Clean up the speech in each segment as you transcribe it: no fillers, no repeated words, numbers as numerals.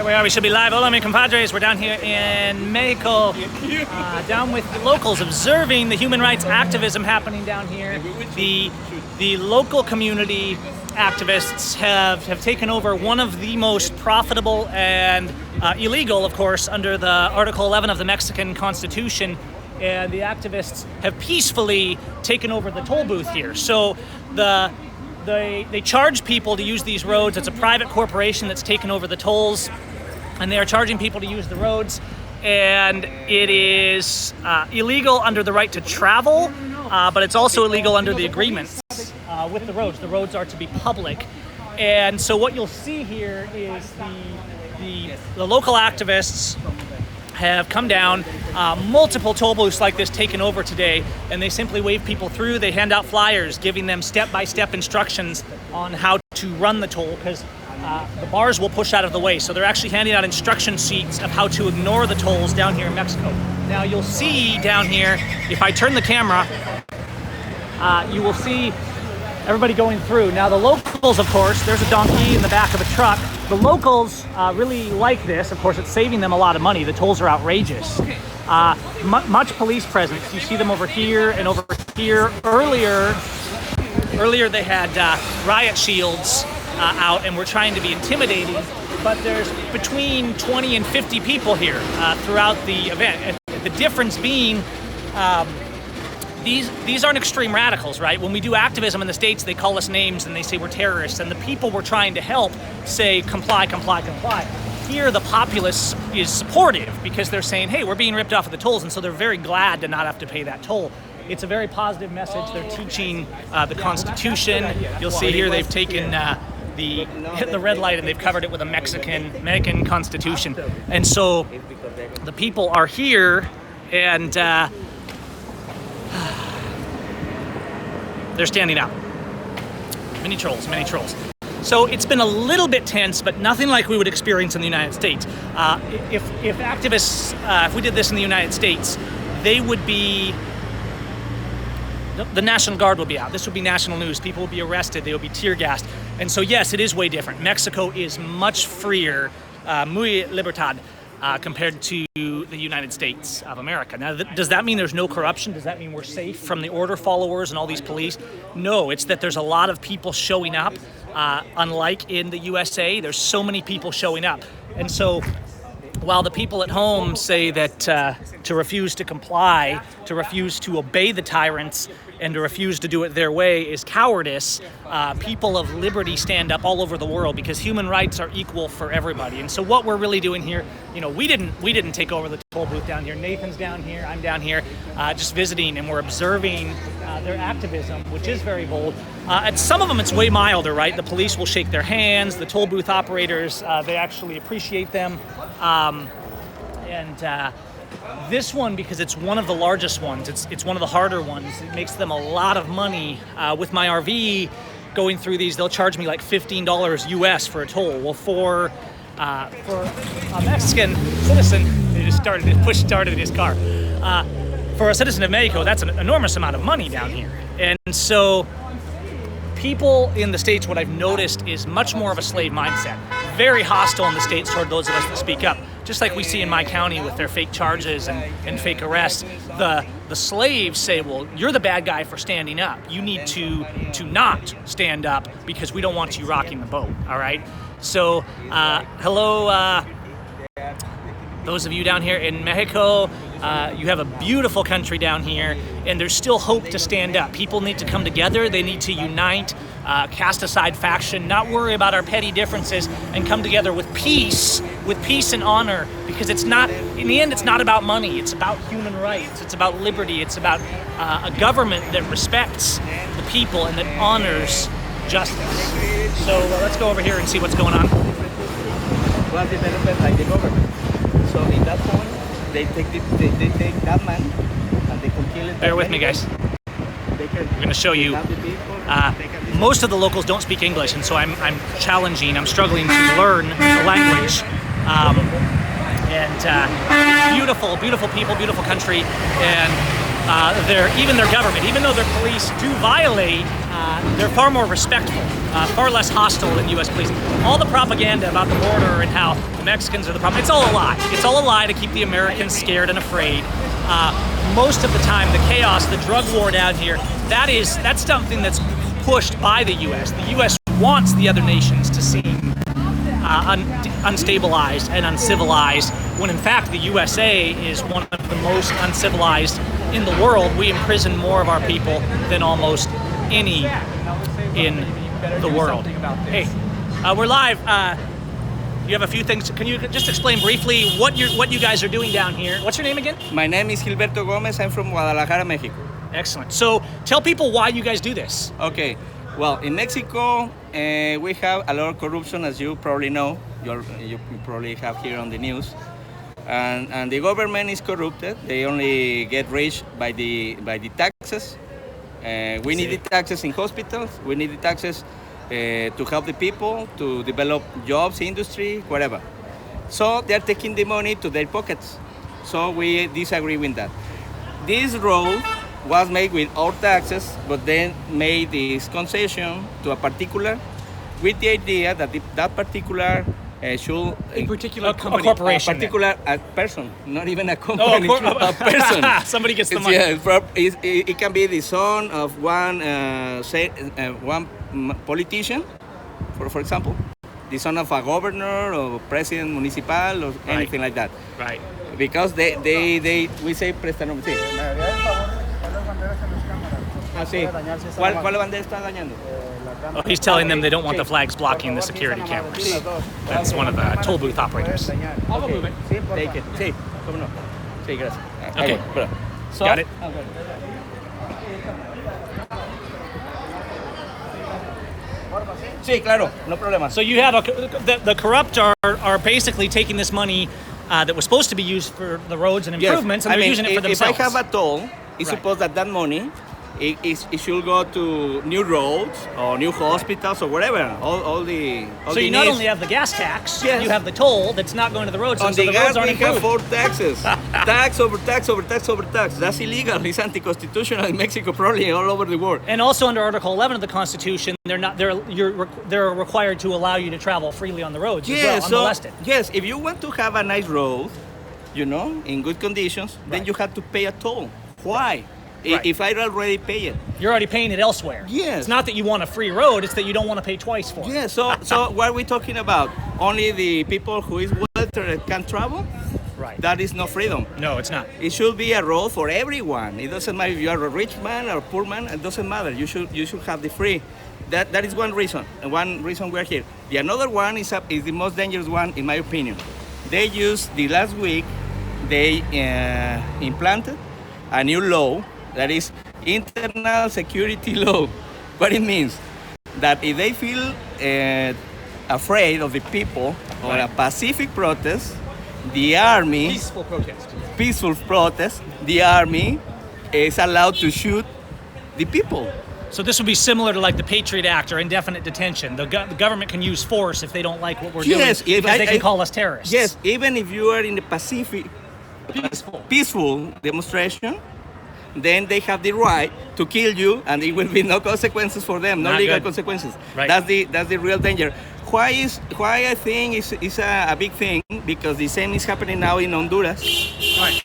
Here we are, we should be live. Hola, mi compadres. We're down here in Mexico, down with the locals, observing the human rights activism happening down here. The local community activists have taken over one of the most profitable and illegal, of course, under the Article 11 of the Mexican Constitution. And the activists have peacefully taken over the toll booth here. So they charge people to use these roads. It's a private corporation that's taken over the tolls, and they are charging people to use the roads. And it is illegal under the right to travel, but it's also illegal under the agreements with the roads. The roads are to be public. And so what you'll see here is the local activists have come down, multiple toll booths like this taken over today, and they simply wave people through. They hand out flyers giving them step-by-step instructions on how to run the toll, because the bars will push out of the way. So they're actually handing out instruction sheets of how to ignore the tolls down here in Mexico. Now you'll see down here, if I turn the camera, you will see everybody going through. Now the locals, of course, there's a donkey in the back of a truck. The locals really like this. Of course, it's saving them a lot of money. The tolls are outrageous. Much police presence. You see them over here and over here. Earlier they had riot shields out and were trying to be intimidating, but there's between 20 and 50 people here throughout the event. The difference being, these aren't extreme radicals, right? When we do activism in the States, they call us names and they say we're terrorists, and the people we're trying to help say comply, comply, comply. Here, the populace is supportive because they're saying, hey, we're being ripped off of the tolls, and so they're very glad to not have to pay that toll. It's a very positive message. They're teaching the Constitution. You'll see here they've taken the red light and they've covered it with a Mexican Constitution. And so the people are here, and they're standing up. Many trolls, many trolls. So it's been a little bit tense, but nothing like we would experience in the United States. If activists, if we did this in the United States, they would be, the National Guard would be out. This would be national news. People would be arrested. They would be tear gassed. And so yes, it is way different. Mexico is much freer, muy libertad, compared to the United States of America. Now, does that mean there's no corruption? Does that mean we're safe from the order followers and all these police? No, it's that there's a lot of people showing up. Unlike in the USA, there's so many people showing up. And so while the people at home say that to refuse to comply, to refuse to obey the tyrants, and to refuse to do it their way is cowardice, people of liberty stand up all over the world because human rights are equal for everybody. And so what we're really doing here, you know, we didn't take over the toll booth down here. Nathan's down here, I'm down here, just visiting, and we're observing their activism, which is very bold. At some of them, it's way milder, right? The police will shake their hands. The toll booth operators, they actually appreciate them. This one, because it's one of the largest ones, it's one of the harder ones, it makes them a lot of money. With my RV going through these, they'll charge me like $15 US for a toll. Well, for a Mexican citizen, they started his car. For a citizen of Mexico, that's an enormous amount of money down here. And so people in the States, what I've noticed is much more of a slave mindset. Very hostile in the States toward those of us that speak up. Just like we see in my county with their fake charges and fake arrests, the slaves say, well, you're the bad guy for standing up. You need to not stand up because we don't want you rocking the boat, all right? So, hello, those of you down here in Mexico, you have a beautiful country down here, and there's still hope to stand up. People need to come together. They need to unite, cast aside faction, not worry about our petty differences, and come together with peace and honor, because it's not, in the end, it's not about money. It's about human rights. It's about liberty. It's about a government that respects the people and that honors justice. So let's go over here and see what's going on. Well, developed by the government. So in that point, they take that man and they can kill it. Bear with me, guys. I'm going to show you. Most of the locals don't speak English, and so I'm struggling to learn the language. Beautiful, beautiful people, beautiful country, and even their government, even though their police do violate they're far more respectful, far less hostile than U.S. police. All the propaganda about the border and how the Mexicans are the problem, it's all a lie. It's all a lie to keep the Americans scared and afraid. Most of the time, the chaos, the drug war down here, that's something that's pushed by the U.S. The U.S. wants the other nations to seem unstabilized and uncivilized, when in fact the USA is one of the most uncivilized in the world. We imprison more of our people than almost any in the world. Hey, we're live. You have a few things. Can you just explain briefly what you guys are doing down here? What's your name again? My name is Gilberto Gomez. I'm from Guadalajara, Mexico. Excellent. So tell people why you guys do this. Okay. Well, in Mexico, we have a lot of corruption, as you probably know. You probably have here on the news. And the government is corrupted. They only get rich by the taxes. We need the taxes in hospitals. We need the taxes to help the people, to develop jobs, industry, whatever. So they're taking the money to their pockets. So we disagree with that. This road was made with our taxes, but then made this concession to a particular, with the idea that that particular should a corporation, a particular person, not even a company, a person. Somebody gets the money. Yeah, it can be the son of one politician, for example, the son of a governor or president municipal or anything like that. Right. Because we say prestaron. Sí. Ah, sí. ¿Cuál bandera está dañando? Oh, he's telling them they don't want the flags blocking the security cameras. That's one of the toll booth operators. I'll go move it. Take it. Sí, cómo no. Sí, gracias. Okay. So, got it. Sí, claro, no problema. So you have the corrupt are basically taking this money that was supposed to be used for the roads and improvements, and they're using it for themselves. If I have a toll, it's supposed that money it should go to new roads or new hospitals or whatever. All the you not only have the gas tax, yes, you have the toll that's not going to the roads. On so the gas, we have 4 taxes. Tax over tax over tax over tax. That's illegal. It's anti-constitutional in Mexico, probably all over the world. And also under Article 11 of the Constitution, they're required to allow you to travel freely on the roads as well, unmolested. Yes, if you want to have a nice road, in good conditions, then you have to pay a toll. Why? Right. If I already pay it. You're already paying it elsewhere. Yes. It's not that you want a free road, it's that you don't want to pay twice for it. Yeah, so what are we talking about? Only the people who is wealthy can travel? Right. That is no freedom. No, it's not. It should be a road for everyone. It doesn't matter if you are a rich man or a poor man, it doesn't matter. You should have the free. That is one reason. And one reason we're here. The another one is the most dangerous one, in my opinion. They used the last week, they implanted a new law that is internal security law. What it means? That if they feel afraid of the people or a pacific protest, the army... Peaceful protest, the army is allowed to shoot the people. So this would be similar to like the Patriot Act or indefinite detention. The government can use force if they don't like what we're doing, because they can call us terrorists. Yes, even if you are in the Pacific, peaceful demonstration, then they have the right to kill you, and there will be no consequences for them, no legal consequences. Right. That's the real danger. Why I think is a big thing, because the same is happening now in Honduras. Right.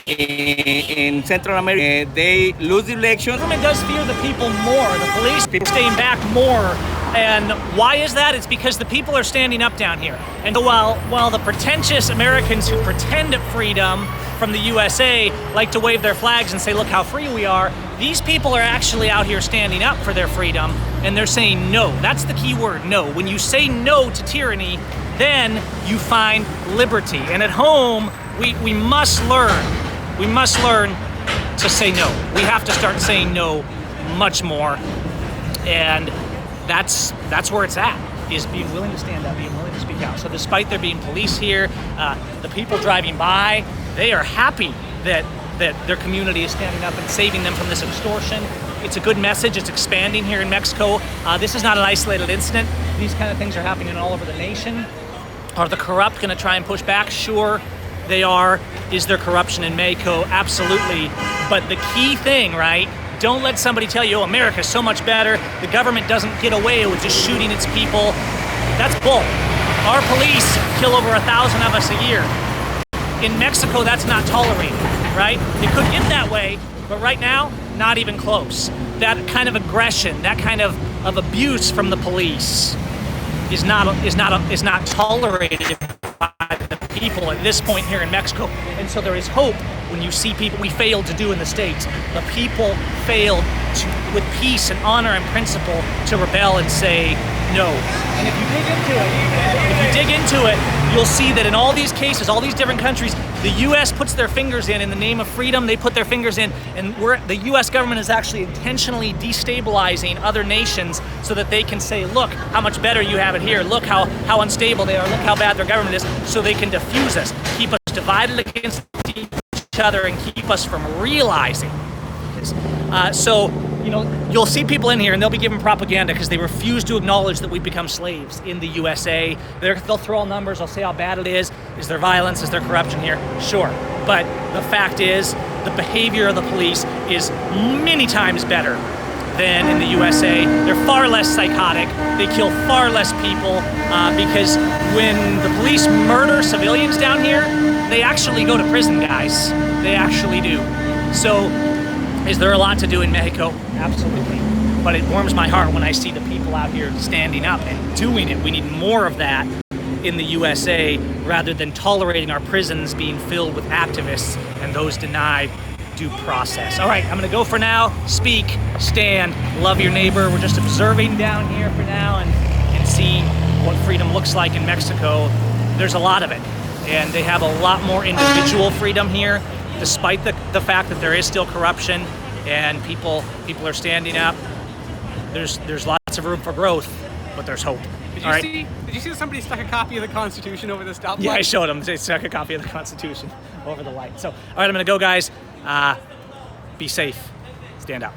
In Central America, they lose the election. The government does fear the people more. The police are staying back more. And why is that? It's because the people are standing up down here. And while the pretentious Americans who pretend freedom from the USA like to wave their flags and say, look how free we are, these people are actually out here standing up for their freedom, and they're saying no. That's the key word, no. When you say no to tyranny, then you find liberty. And at home, we must learn. We must learn to say no. We have to start saying no much more. And that's where it's at, is being willing to stand up, being willing to speak out. So despite there being police here, the people driving by, they are happy that their community is standing up and saving them from this extortion. It's a good message. It's expanding here in Mexico. This is not an isolated incident. These kind of things are happening all over the nation. Are the corrupt going to try and push back? Sure, they are. Is there corruption in Mexico? Absolutely. But the key thing, right, Don't let somebody tell you, oh, America's so much better. The government doesn't get away with just shooting its people. That's bull. Our police kill over 1,000 of us a year. In Mexico, that's not tolerated, right? It could get that way, but right now, not even close. That kind of aggression, that kind of abuse from the police is not tolerated by the people at this point here in Mexico. And so there is hope when you see people we failed to do in the States. The people failed to, with peace and honor and principle, to rebel and say no. And if you dig into it, you'll see that in all these cases, all these different countries, the U.S. puts their fingers in the name of freedom. They put their fingers in, and the U.S. government is actually intentionally destabilizing other nations so that they can say, look how much better you have it here. Look how unstable they are. Look how bad their government is. So they can diffuse us, keep us divided against each other, and keep us from realizing this. So, you know, you'll see people in here and they'll be given propaganda because they refuse to acknowledge that we've become slaves in the USA. They'll throw all numbers, they'll say how bad it is. Is there violence? Is there corruption here? Sure. But the fact is, the behavior of the police is many times better than in the USA. They're far less psychotic. They kill far less people because when the police murder civilians down here, they actually go to prison, guys. They actually do. So, is there a lot to do in Mexico? Absolutely. But it warms my heart when I see the people out here standing up and doing it. We need more of that in the USA rather than tolerating our prisons being filled with activists and those denied due process. All right, I'm gonna go for now. Speak, stand, love your neighbor. We're just observing down here for now and see what freedom looks like in Mexico. There's a lot of it, and they have a lot more individual freedom here, despite the fact that there is still corruption and people are standing up. There's lots of room for growth, but there's hope. Did you see that somebody stuck a copy of the Constitution over the stoplight? Yeah, I showed them. They stuck a copy of the Constitution over the light. So, all right, I'm gonna go, guys. Be safe. Stand out.